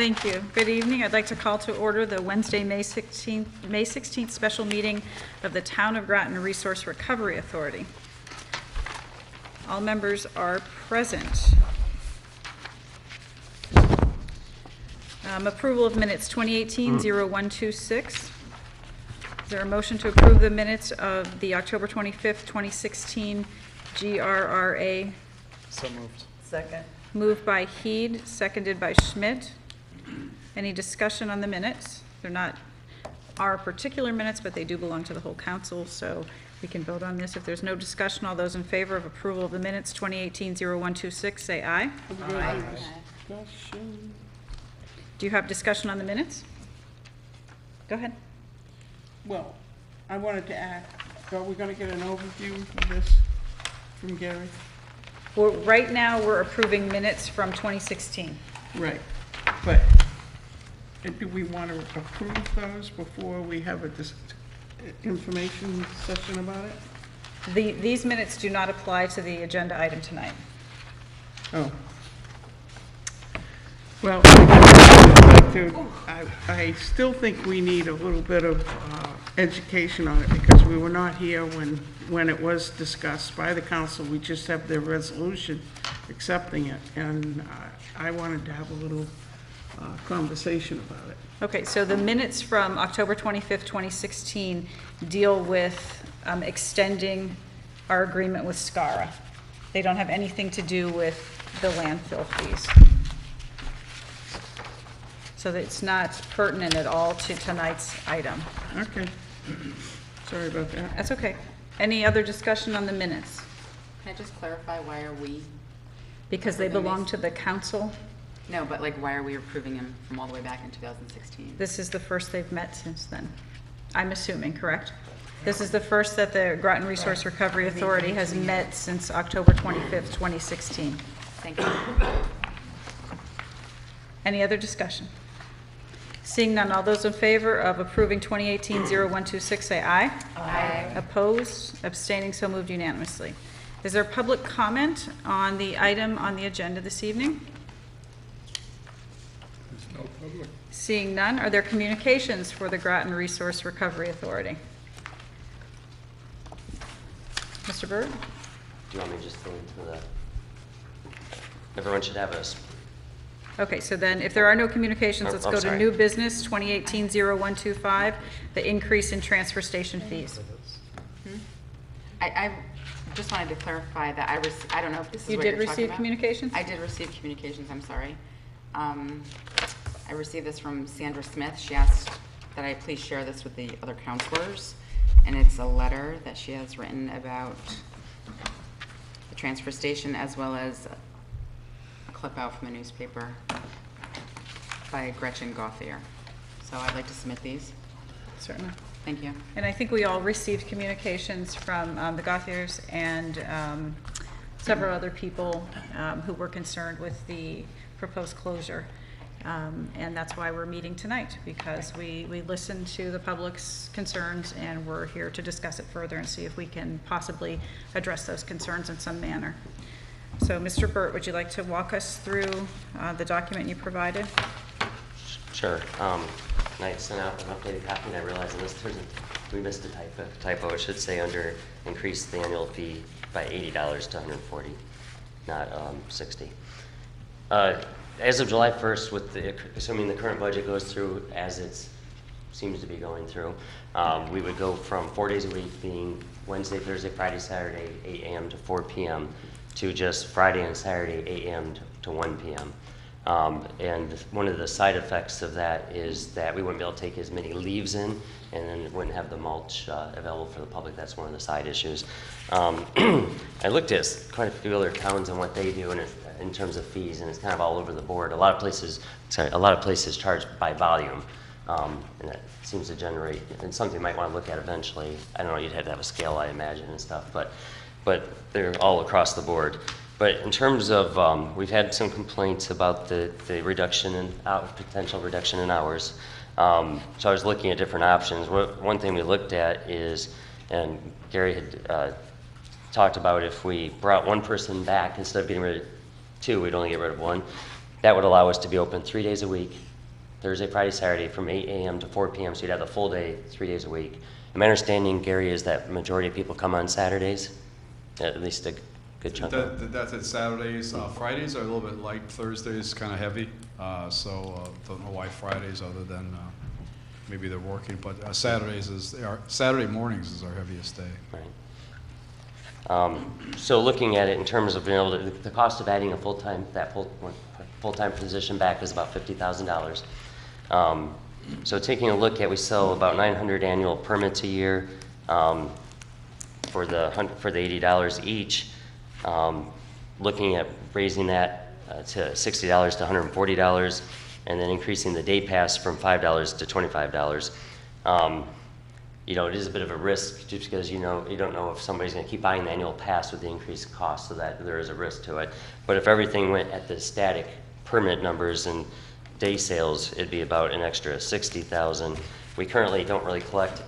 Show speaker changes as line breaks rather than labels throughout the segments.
Thank you. Good evening. I'd like to call to order the Wednesday, May 16th special meeting of the Town of Groton Resource Recovery Authority. All members are present. Approval of minutes 2018-0126. Is there a motion to approve the minutes of the October 25th, 2016 GRRA?
So moved.
Second.
Moved by Heed, seconded by Schmidt. Any discussion on the minutes? They're not our particular minutes, but they do belong to the whole council, so we can vote on this. If there's no discussion, all those in favor of approval of the minutes 2018-0126, say aye.
Aye.
Do you have discussion on the minutes? Go ahead.
Well, I wanted to ask, are we going to get an overview of this from Gary?
Well, right now, we're approving minutes from 2016.
Right, but do we want to approve those before we have a information session about it?
These minutes do not apply to the agenda item tonight.
Oh. Well, I still think we need a little bit of education on it because we were not here when it was discussed by the council. We just have their resolution accepting it, and I wanted to have a little conversation about it.
Okay, so the minutes from October 25th, 2016 deal with extending our agreement with SCARA. They don't have anything to do with the landfill fees. So that it's not pertinent at all to tonight's item.
Okay. Sorry about that.
That's okay. Any other discussion on the minutes?
Can I just clarify, why are we?
Because they belong to the council.
No, but like, why are we approving them from all the way back in 2016?
This is the first they've met since then. I'm assuming, correct? This is the first that the Groton Resource Recovery Authority has met since October 25th, 2016.
Thank you.
Any other discussion? Seeing none, all those in favor of approving 2018-0126 say aye.
Aye.
Opposed, abstaining, so moved unanimously. Is there public comment on the item on the agenda this evening?
There's no public.
Seeing none, are there communications for the Groton Resource Recovery Authority? Mr. Bird?
Do you want me to just go into the... Everyone should have a...
Okay, so then if there are no communications, let's go to
sorry.
new business 2018-0125, the increase in transfer station fees.
I just wanted to clarify that I don't know if this is
You
what
did
you're talking
receive
about.
communications?
I did receive communications, I'm sorry. I received this from Sandra Smith. She asked that I please share this with the other counselors, and it's a letter that she has written about the transfer station, as well as a clip out from the newspaper by Gretchen Gauthier. So I'd like to submit these.
Certainly.
Thank you.
And I think we all received communications from the Gauthiers and several other people who were concerned with the proposed closure. And that's why we're meeting tonight, because we listened to the public's concerns and we're here to discuss it further and see if we can possibly address those concerns in some manner. So, Mr. Burt, would you like to walk us through the document you provided?
Sure. I sent out an updated copy and I realized we missed a typo. It should say under increase the annual fee by $80 to $140, not $60. As of July 1st, assuming the current budget goes through as it seems to be going through, we would go from 4 days a week being Wednesday, Thursday, Friday, Saturday, 8 a.m. to 4 p.m. to just Friday and Saturday, 8 a.m. to 1 p.m. And one of the side effects of that is that we wouldn't be able to take as many leaves in, and then wouldn't have the mulch available for the public. That's one of the side issues. I looked at quite a few other towns and what they do, and in terms of fees, and it's kind of all over the board. A lot of places charge by volume, and that seems to generate, and something you might want to look at eventually. I don't know, you'd have to have a scale, I imagine, and stuff, but they're all across the board. But in terms of, we've had some complaints about the reduction in potential reduction in hours. So I was looking at different options. One thing we looked at is, and Gary had talked about, if we brought one person back instead of getting rid of two, we'd only get rid of one. That would allow us to be open 3 days a week, Thursday, Friday, Saturday, from 8 a.m. to 4 p.m., so you'd have the full day, 3 days a week. And my understanding, Gary, is that majority of people come on Saturdays, at least a good chunk of them.
That's it, Saturdays. Fridays are a little bit light, Thursdays kind of heavy, don't know why Fridays other than maybe they're working, but Saturday mornings is our heaviest day.
Right. So looking at it in terms of being able to, the cost of adding a full-time position back is about $50,000. So taking a look at, we sell about 900 annual permits a year for the $80 each. Looking at raising that to $60 to $140, and then increasing the day pass from $5 to $25. You know, it is a bit of a risk just because you don't know if somebody's going to keep buying the annual pass with the increased cost, so that there is a risk to it. But if everything went at the static permit numbers and day sales, it'd be about an extra $60,000. We currently don't really collect.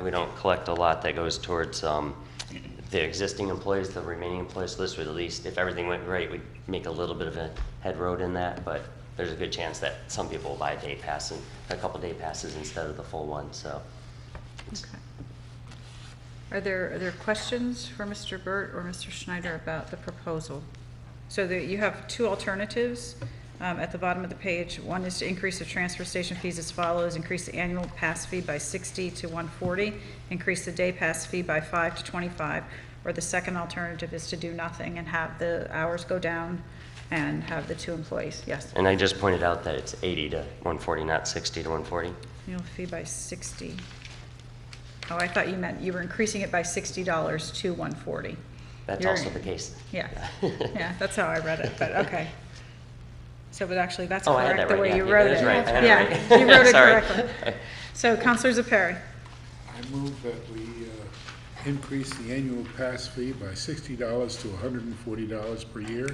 We don't collect a lot that goes towards the existing employees, the remaining employees. So this would, at least, if everything went great, we'd make a little bit of a head road in that. But there's a good chance that some people will buy a day pass and a couple day passes instead of the full one. So.
Okay. Are there questions for Mr. Burt or Mr. Schneider about the proposal? So you have two alternatives at the bottom of the page. One is to increase the transfer station fees as follows: increase the annual pass fee by $60 to $140, increase the day pass fee by $5 to $25, or the second alternative is to do nothing and have the hours go down and have the two employees. Yes.
And I just pointed out that it's 80 to 140, not 60 to 140.
Annual fee by 60. Oh, I thought you meant you were increasing it by $60 to $140.
That's also the case.
Yeah, yeah, that's how I read it, but okay. So, but actually, that's
Oh, I had
correct,
that
the
right,
way
yeah.
you
Yeah,
wrote
that
it.
is right. I had it
Yeah,
right.
you wrote it
Sorry.
correctly. So, Counselor Zepari.
I move that we increase the annual pass fee by $60 to $140 per year,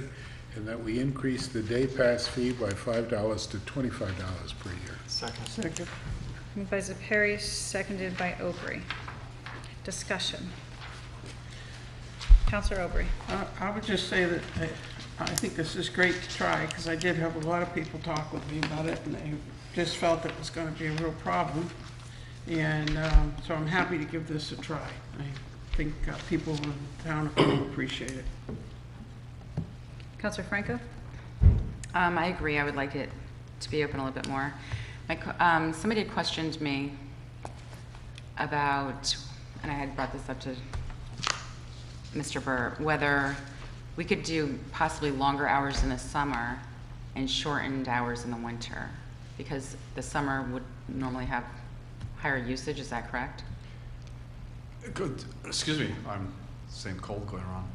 and that we increase the day pass fee by $5 to $25 per year.
Second.
Moved by Zepari, seconded by Aubrey. Discussion. Counselor Aubrey.
I would just say that I think this is great to try, because I did have a lot of people talk with me about it, and they just felt it was going to be a real problem. And so I'm happy to give this a try. I think people in town will appreciate it.
Counselor Franco.
I agree. I would like it to be open a little bit more. Somebody had questioned me about, and I had brought this up to Mr. Burt, whether we could do possibly longer hours in the summer and shortened hours in the winter, because the summer would normally have higher usage. Is that correct?
Good. Excuse me, I'm same cold going around.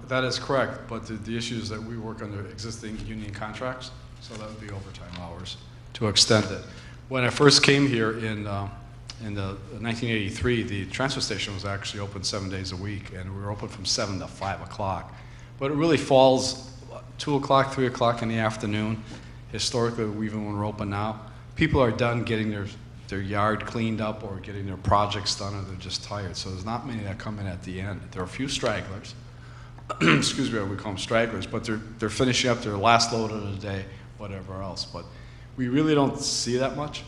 That is correct, but the issue is that we work under existing union contracts, so that would be overtime hours to extend it. When I first came here in 1983, the transfer station was actually open 7 days a week, and we were open from 7 to 5 o'clock. But it really falls 2 o'clock, 3 o'clock in the afternoon. Historically, even when we're open now, people are done getting their yard cleaned up or getting their projects done, or they're just tired. So there's not many that come in at the end. There are a few stragglers. Excuse me, we call them stragglers, but they're finishing up their last load of the day, whatever else. But we really don't see that much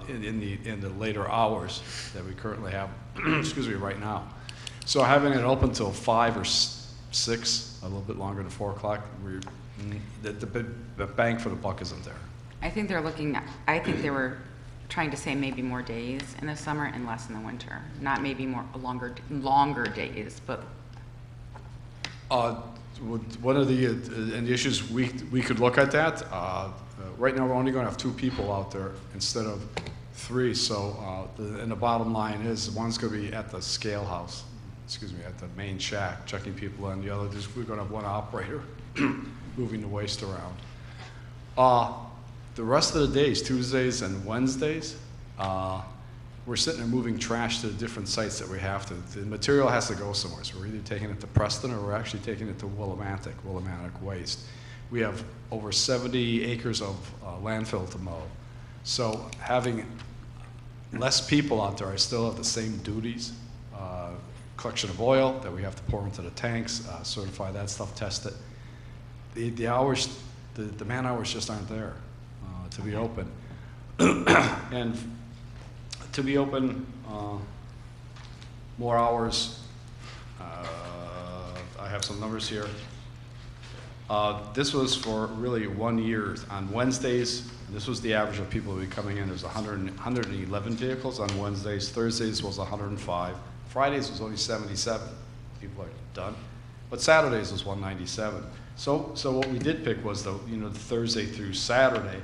in the later hours that we currently have. Excuse me, right now. So having it open till 5 or 6, a little bit longer than 4 o'clock, the bang for the buck isn't there.
I think they were trying to say maybe more days in the summer and less in the winter. Not maybe longer days, but.
One of the issues we could look at that. Right now, we're only going to have 2 people out there instead of 3. So, and the bottom line is, one's going to be at the scale house, at the main shack, checking people in. The other is we're going to have 1 operator moving the waste around. The rest of the days, Tuesdays and Wednesdays, we're sitting there moving trash to the different sites that we have to. The material has to go somewhere, so we're either taking it to Preston or we're actually taking it to Willimantic Waste. We have over 70 acres of landfill to mow. So having less people out there, I still have the same duties. Collection of oil that we have to pour into the tanks, certify that stuff, test it. The hours, the man hours just aren't there to be open. And to be open more hours, I have some numbers here. This was for really 1 year. On Wednesdays, this was the average of people who would be coming in. There's 111 vehicles on Wednesdays. Thursdays was 105. Fridays was only 77. People are done. But Saturdays was 197. So what we did pick was the Thursday through Saturday,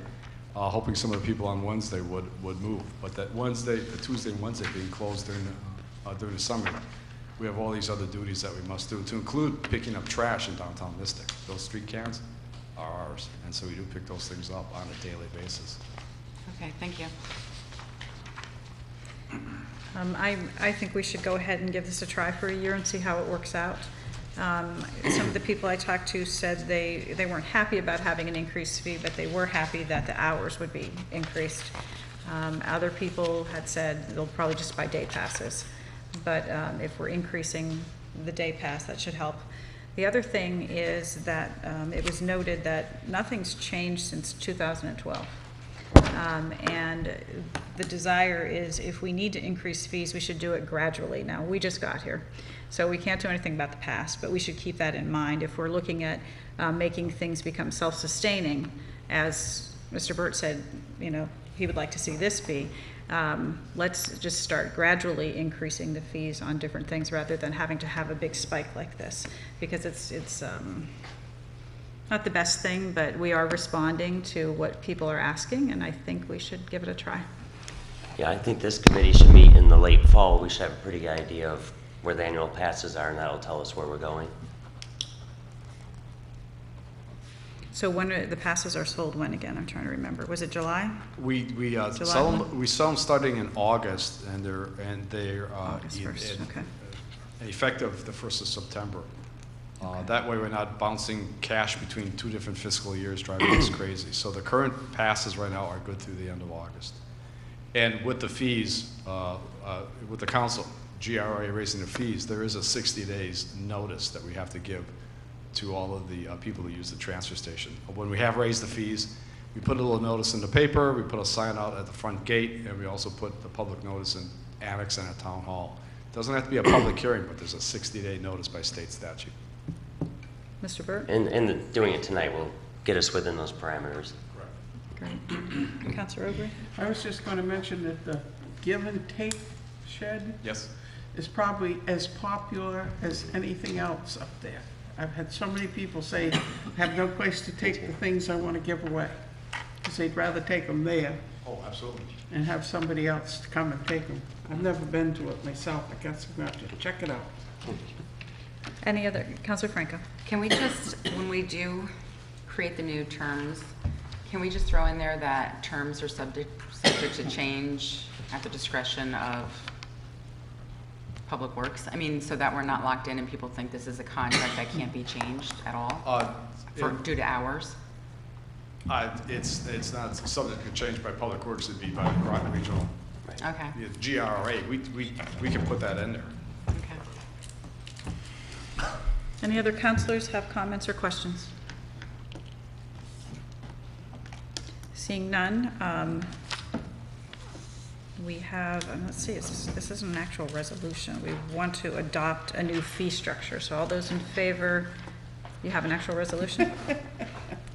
hoping some of the people on Wednesday would move. But that Tuesday and Wednesday being closed during the summer, we have all these other duties that we must do, to include picking up trash in downtown Mystic. Those street cans are ours, and so we do pick those things up on a daily basis.
Okay, thank you.
I think we should go ahead and give this a try for a year and see how it works out. Some of the people I talked to said they weren't happy about having an increased fee, but they were happy that the hours would be increased. Other people had said they'll probably just buy day passes, but if we're increasing the day pass, that should help. The other thing is that it was noted that nothing's changed since 2012. And the desire is, if we need to increase fees, we should do it gradually. Now, we just got here, so we can't do anything about the past, but we should keep that in mind if we're looking at making things become self-sustaining. As Mr. Burt said, he would like to see this be. Let's just start gradually increasing the fees on different things rather than having to have a big spike like this, because it's not the best thing, but we are responding to what people are asking, and I think we should give it a try.
Yeah, I think this committee should meet in the late fall. We should have a pretty good idea of where the annual passes are, and that'll tell us where we're going.
So when the passes are sold, when again? I'm trying to remember. Was it July?
We sell them starting in August, and they're
August 1st, okay.
effective the 1st of September. That way we're not bouncing cash between 2 different fiscal years, driving us crazy. So the current passes right now are good through the end of August. And with the fees, with the council, GRA raising the fees, there is a 60 days notice that we have to give to all of the people who use the transfer station. When we have raised the fees, we put a little notice in the paper, we put a sign out at the front gate, and we also put the public notice in annex and at town hall. It doesn't have to be a public hearing, but there's a 60-day notice by state statute.
Mr. Burt?
And doing it tonight will get us within those parameters.
Great. Councilor Aubrey?
I was just going to mention that the give and take shed
Yes.
is probably as popular as anything else up there. I've had so many people say, I have no place to take the things I want to give away, because they'd rather take them there
Oh, absolutely.
and have somebody else to come and take them. I've never been to it myself. I guess I'm going to have to check it out.
Any other? Councilor Franco?
Can we just, when we do create the new terms, can we just throw in there that terms are subject to change at the discretion of Public Works? I mean, so that we're not locked in and people think this is a contract that can't be changed at all due to hours?
It's not subject to change by Public Works, it'd be by the Groton Regional.
Okay.
GRA, we can put that in there.
Okay.
Any other councilors have comments or questions? Seeing none, we have, let's see, this isn't an actual resolution. We want to adopt a new fee structure. So all those in favor, you have an actual resolution?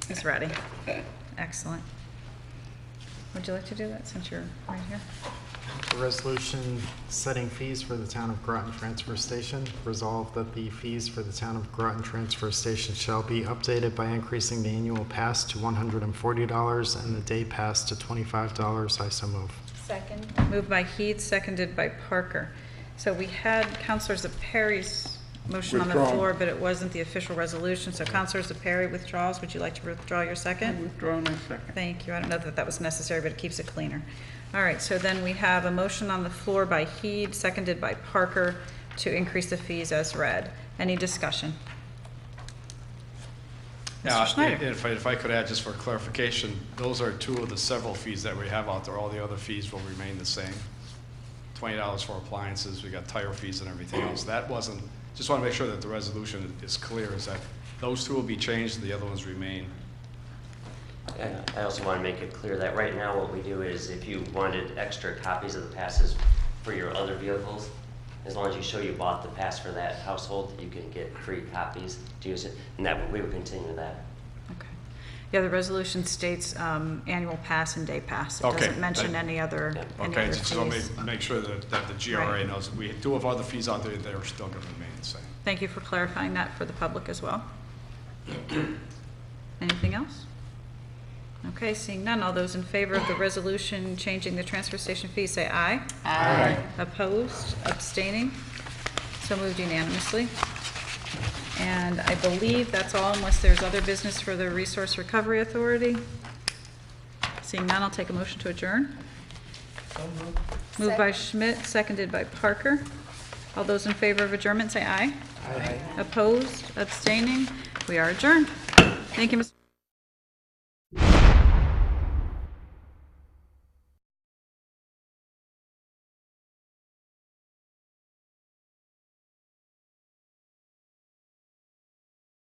It's ready. Excellent. Would you like to do that since you're right here?
A resolution setting fees for the town of Groton Transfer Station. Resolved that the fees for the town of Groton Transfer Station shall be updated by increasing the annual pass to $140 and the day pass to $25. I so move.
Second. Moved by Heath, seconded by Parker. So we had Councilor Perry's motion on the
Withdrawn.
floor, but it wasn't the official resolution. So Councilor Perry withdraws. Would you like to withdraw your
I
second?
withdraw my second.
Thank you. I don't know that that was necessary, but it keeps it cleaner. All right, so then we have a motion on the floor by Heed, seconded by Parker, to increase the fees as read. Any discussion? Mr. Schneider?
If I could add, just for clarification, those are 2 of the several fees that we have out there. All the other fees will remain the same. $20 for appliances, we got tire fees and everything else. That wasn't, just want to make sure that the resolution is clear, is that those 2 will be changed, the other ones remain.
I also want to make it clear that right now what we do is if you wanted extra copies of the passes for your other vehicles, as long as you show you bought the pass for that household, you can get free copies to use it, and that we would continue that.
Okay. Yeah, the resolution states annual pass and day pass. It
Okay,
doesn't mention
thank-
any other
Okay, just let me
fees.
make sure that the GRA
Right.
knows, we do have other fees out there, they're still going to remain the same.
Thank you for clarifying that for the public as well. Anything else? Okay, seeing none, all those in favor of the resolution changing the transfer station fee, say aye.
Aye.
Opposed, abstaining, so moved unanimously. And I believe that's all unless there's other business for the Resource Recovery Authority. Seeing none, I'll take a motion to adjourn. Moved by Schmidt, seconded by Parker. All those in favor of adjournment, say aye. Aye. Opposed, abstaining, we are adjourned. Thank you, Mr.